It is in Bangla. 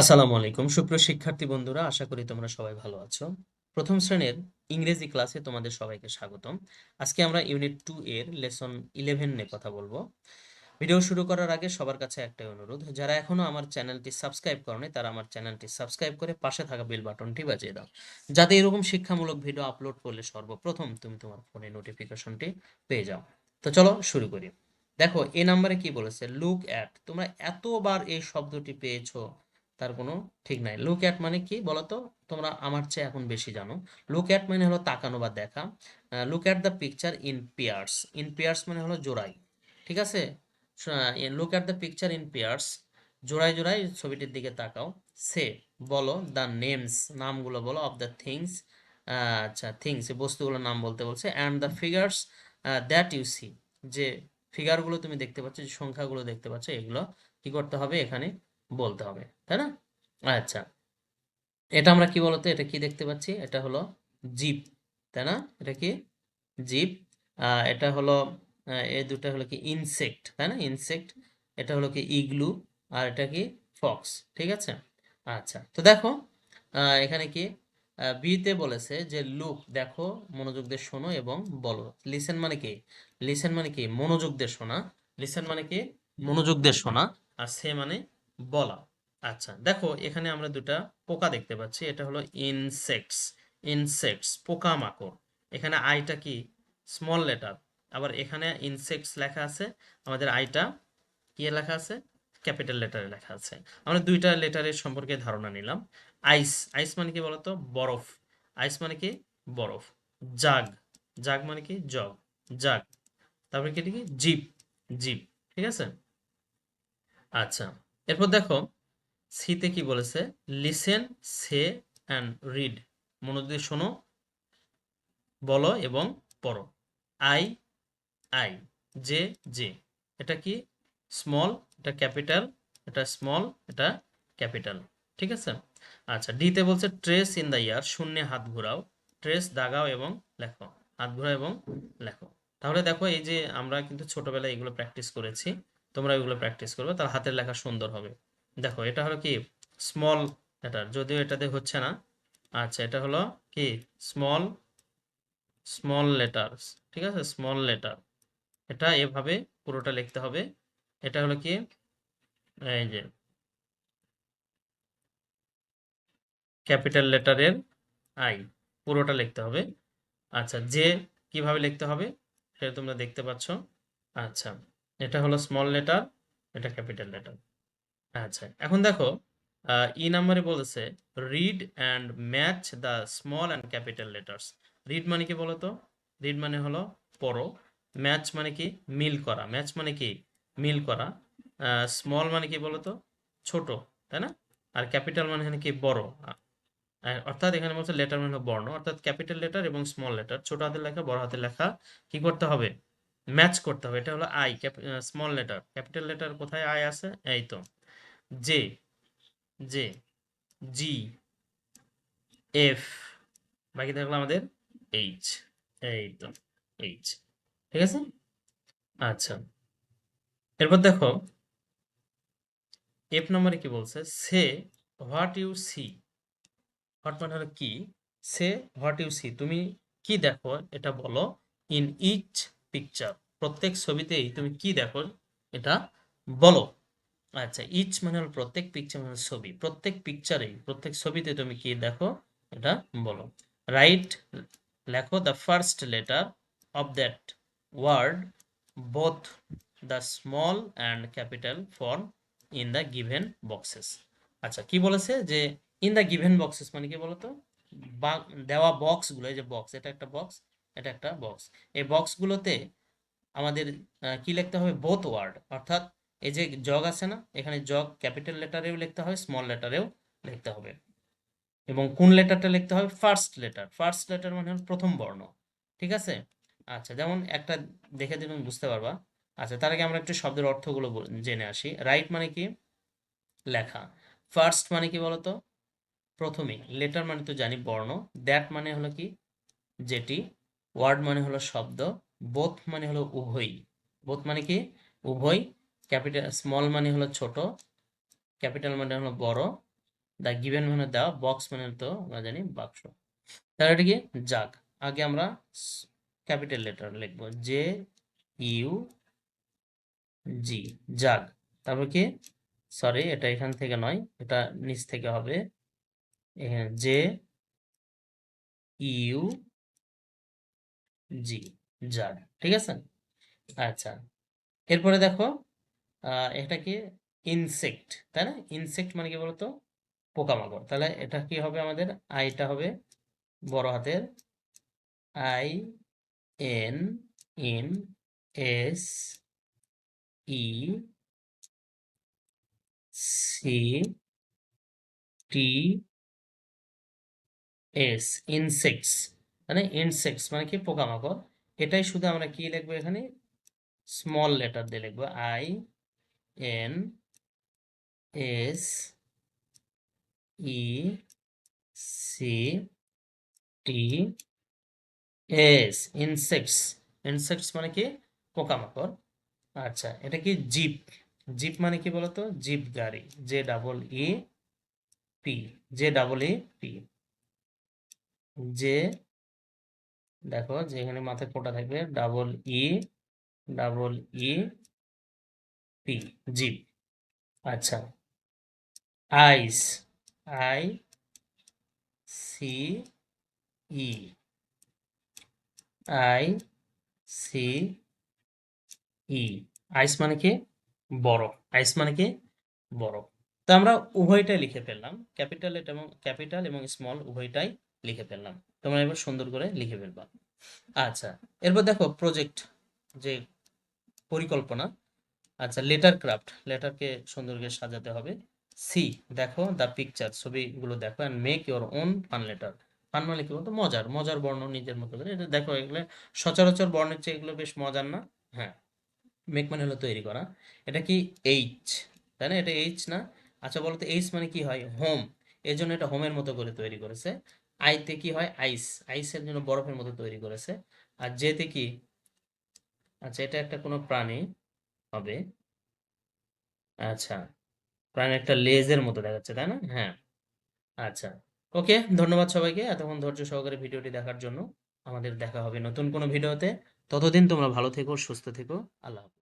আসসালামু আলাইকুম সুপ্রিয় শিক্ষার্থী বন্ধুরা, আশা করি তোমরা সবাই ভালো আছো। প্রথম শ্রেণীর ইংরেজি ক্লাসে তোমাদের সবাইকে স্বাগতম। আজকে আমরা ইউনিট 2 এর লেসন 11 নিয়ে কথা বলবো। ভিডিও শুরু করার আগে সবার কাছে একটাই অনুরোধ, যারা এখনো আমার চ্যানেলটি সাবস্ক্রাইব করনি তারা আমার চ্যানেলটি সাবস্ক্রাইব করে পাশে থাকা বেল বাটনটি বাজিয়ে দাও, যাতে এরকম শিক্ষামূলক ভিডিও আপলোড করলে সর্বপ্রথম তুমি তোমার ফোনে নোটিফিকেশনটি পেয়ে যাও। তো চলো শুরু করি। দেখো এ নাম্বারে কি বলেছে, লুক অ্যাট। তোমরা এতবার এই শব্দটি পেয়েছো তার কোনো ঠিক নাই। লুক অ্যাট মানে কি বলতো? তোমরা আমার চেয়ে এখন বেশি জানো। লুক অ্যাট মানে হলো তাকানো বা দেখা। Look at the picture in pairs. In pairs মানে হলো জোড়াই, ঠিক আছে? Look at the picture in pairs, জোড়ায় জোড়ায় ছবিটির দিকে তাকাও। সে বলো, দ্য নেমস নামগুলো বলো, অফ দ্য থিংস, আচ্ছা থিংস বস্তুগুলোর নাম বলতে বলছে, and the figures that you see, যে ফিগারগুলো তুমি দেখতে পাচ্ছ, যে সংখ্যাগুলো দেখতে পাচ্ছ, এগুলো কি করতে হবে এখানে বলতে হবে, তাই না? আচ্ছা, এটা আমরা কি বলতো, এটা কি দেখতে পাচ্ছি? এটা হলো জিপ, তাই না? এটা কি জিপ? এটা হলো এই দুটো হলো কি ইনসেক্ট, তাই না? ইনসেক্ট। এটা হলো কি ইগলু, আর এটা কি ফক্স, ঠিক আছে? আচ্ছা, তো দেখো এখানে কি বিতে বলেছে যে লুক, দেখো, মনোযোগ দিয়ে শোনো এবং বলো। লিসেন মানে কি? লিসেন মানে কি মনোযোগ দিয়ে শোনা। লিসেন মানে কি মনোযোগ দিয়ে শোনা। আর সে মানে বলা। আচ্ছা, দেখো এখানে আমরা দুটা পোকা দেখতে পাচ্ছি, এটা হলো ইনসেক্টস। ইনসেক্টস পোকামাকড়। এখানে আইটা কি স্মল লেটার, আবার এখানে ইনসেক্টস লেখা আছে, আমাদের আইটা কি লেখা আছে? ক্যাপিটাল লেটারে লেখা আছে। আমরা দুইটা লেটারের সম্পর্কে ধারণা নিলাম। আইস, আইস মানে কি বলতো? বরফ। আইস মানে কি বরফ। জাগ, জাগ মানে কি জগ, জাগ। তারপরে কি এটা কি জিপ, জিপ, ঠিক আছে? আচ্ছা, এরপর দেখো সিতে কি বলেছে, লিসেন, সে অ্যান্ড রিড, মনোযোগ দিয়ে শোনো, বলো এবং পড়ো। আই, আই, জে, জে, এটা কি স্মল, এটা ক্যাপিটাল, এটা স্মল, এটা ক্যাপিটাল, ঠিক আছে? আচ্ছা, ডিতে বলছে ট্রেস ইন দ্য ইয়ার, শূন্যে হাত ঘোরাও। ট্রেস দাগাও এবং লেখো, হাত ঘোরাও এবং লেখো। তাহলে দেখো এই যে আমরা কিন্তু ছোটবেলায় এগুলো প্র্যাকটিস করেছি, তোমরা এগুলো প্র্যাকটিস করবে, তার হাতের লেখা সুন্দর হবে। দেখো এটা হলো কি স্মল লেটার, যদিও এটাতে হচ্ছে না। আচ্ছা, এটা হলো কি স্মল, স্মল লেটার্স, ঠিক আছে? স্মল লেটার, এটা এভাবে পুরোটা লিখতে হবে। এটা হলো কি এই যে ক্যাপিটাল লেটারের আই, পুরোটা লিখতে হবে। আচ্ছা, যে কিভাবে লিখতে হবে সেটা তোমরা দেখতে পাচ্ছ। আচ্ছা, এটা হলো স্মল লেটার, এটা ক্যাপিটাল লেটার। আচ্ছা, এখন দেখো ই নাম্বারে বলেছে read and match the small and capital letters. Read মানে কি বলতো? রিড মানে হলো পড়ো। ম্যাচ মানে কি মিল করা, ম্যাচ মানে কি মিল করা। স্মল মানে কি বলতো? ছোট, তাই না? আর ক্যাপিটাল মানে এখানে কি বড়। অর্থাৎ এখানে বলছে লেটার মানে হলো বর্ণ, অর্থাৎ ক্যাপিটাল লেটার এবং স্মল লেটার, ছোট হাতের লেখা বড় হাতের লেখা কি করতে হবে? ম্যাচ করতে হবে। এটা হলো I, small letter. Capital letter কোথায় আই আছে? এই তো জে, জে, জি, এফ, বাকি থাকলো আমাদের এইচ, এই তো এইচ, ঠিক আছে? আচ্ছা, এরপর দেখো এফ নম্বরে কি বলছে, say what you see. What মানে হলো কি, সে হোয়াট ইউ সি, তুমি কি দেখো এটা বলো। ইন ইচ পিকচার, প্রত্যেক ছবিতেই তুমি কি দেখো এটা বলো। আচ্ছা, ইচ মানে হলো প্রত্যেক, পিকচার মানে ছবি, প্রত্যেক পিকচারে প্রত্যেক ছবিতে তুমি কি দেখো এটা বলো। রাইট, লেখো the first letter of that word, both the small and capital form in the given boxes. আচ্ছা, কি বলেছে যে ইন দ্য গিভেন বক্সেস মানে কি বলতো? দেওয়া বক্সগুলো, এই যে বক্স, এটা একটা বক্স, এটা একটা বক্স, এই বক্সগুলোতে আমাদের কি লিখতে হবে? বোথ ওয়ার্ড, অর্থাৎ এই যে জগ আছে না, এখানে জগ ক্যাপিটাল লেটারেও লিখতে হয়, স্মল লেটারেও লিখতে হবে। এবং কোন লেটারটা লিখতে হবে? First letter. ফার্স্ট লেটার মানে হলো প্রথম বর্ণ, ঠিক আছে? আচ্ছা, যেমন একটা দেখে দিলে তুমি বুঝতে পারবা। আচ্ছা, তার আগে আমরা একটু শব্দের অর্থগুলো জেনে আসি। রাইট মানে কি লেখা। ফার্স্ট মানে কি বলতো? প্রথমে। লেটার মানে তো জানি বর্ণ। দ্যাট মানে হলো কি যেটি। ওয়ার্ড মানে হলো শব্দ। বোথ মানে হলো উভয়। বোথ মানে কি উভয়। ক্যাপিটাল, স্মল মানে হলো ছোট, ক্যাপিটাল মানে হলো বড়, দ্য গিভেন মানে দেওয়া, বক্স মানে তো আমরা জানি বাক্স। তাহলে এটা কি জাগ। আগে আমরা ক্যাপিটাল লেটার লিখবো, জে ইউ জি, জাগ। তারপর কি, সরি এটা এখান থেকে নয়, এটা নিচ থেকে হবে, এখানে জে ইউ জি, জাগ। ঠিক আছে। আচ্ছা, এরপরে দেখো এটা কি ইনসেক্ট, তাই না? ইনসেক্ট মানে কি বলতো, পোকামাকড়। তাহলে এটা কি হবে, আমাদের আইটা হবে বড় হাতের, I N N S E C T S, insects. মানে ইনসেক্টস মানে কি পোকামাকড়। এটাই শুধু আমরা কি লিখবো এখানে, স্মল লেটার দিয়ে লিখবো, I N S E C T S, insects. Insects মানে কি পোকামাকড়। আচ্ছা, এটা কি জিপ। জিপ মানে কি বলতো, জিপ গাড়ি, J double E P, J double E P, J, দেখো যে এখানে মাথায় ফোঁটা থাকবে, ডাবল ই পি, জিপ। আচ্ছা, ice, I C E, I C E, ice মানে কি বরফ, আইস মানে কি বরফ। তো আমরা উভয়টাই লিখে ফেললাম, ক্যাপিটাল এবং স্মল উভয়টাই লিখে ফেললাম। তোমরা এবার সুন্দর করে লিখে ফেলবা। আচ্ছা, এরপর দেখো প্রজেক্ট, যে পরিকল্পনা। আচ্ছা, লেটার ক্রাফট, লেটারকে সুন্দর করে সাজাতে হবে। সি, দেখো দ্য পিকচার, ছবিগুলো দেখো, and make your own fun letter. Fun মানে কি বলতো, মজার, মজার বর্ণ নিজের মতো করে। এটা দেখো, এগুলো সচরাচর বর্ণের চেয়ে এগুলো বেশ মজার না? হ্যাঁ। মেক মানে হলো তৈরি করা। এটা কি এইচ, তাই না? এটা এইচ না? আচ্ছা বলো তো, এইচ মানে কি হয়, হোম। এর জন্য এটা হোমের মতো করে তৈরি করেছে। আইতে কি হয়, আইস, আইসের জন্য বরফের মতো তৈরি করেছে। আর জেতে কি, আচ্ছা এটা একটা কোনো প্রাণী হবে। আচ্ছা, প্রাণী একটা লেজের মতো দেখাচ্ছে, তাই না? হ্যাঁ। আচ্ছা, ওকে, ধন্যবাদ সবাইকে এতক্ষণ ধৈর্য সহকারে ভিডিওটি দেখার জন্য। আমাদের দেখা হবে নতুন কোনো ভিডিওতে। ততদিন তোমরা ভালো থেকো, সুস্থ থেকো। আল্লাহ হাফেজ।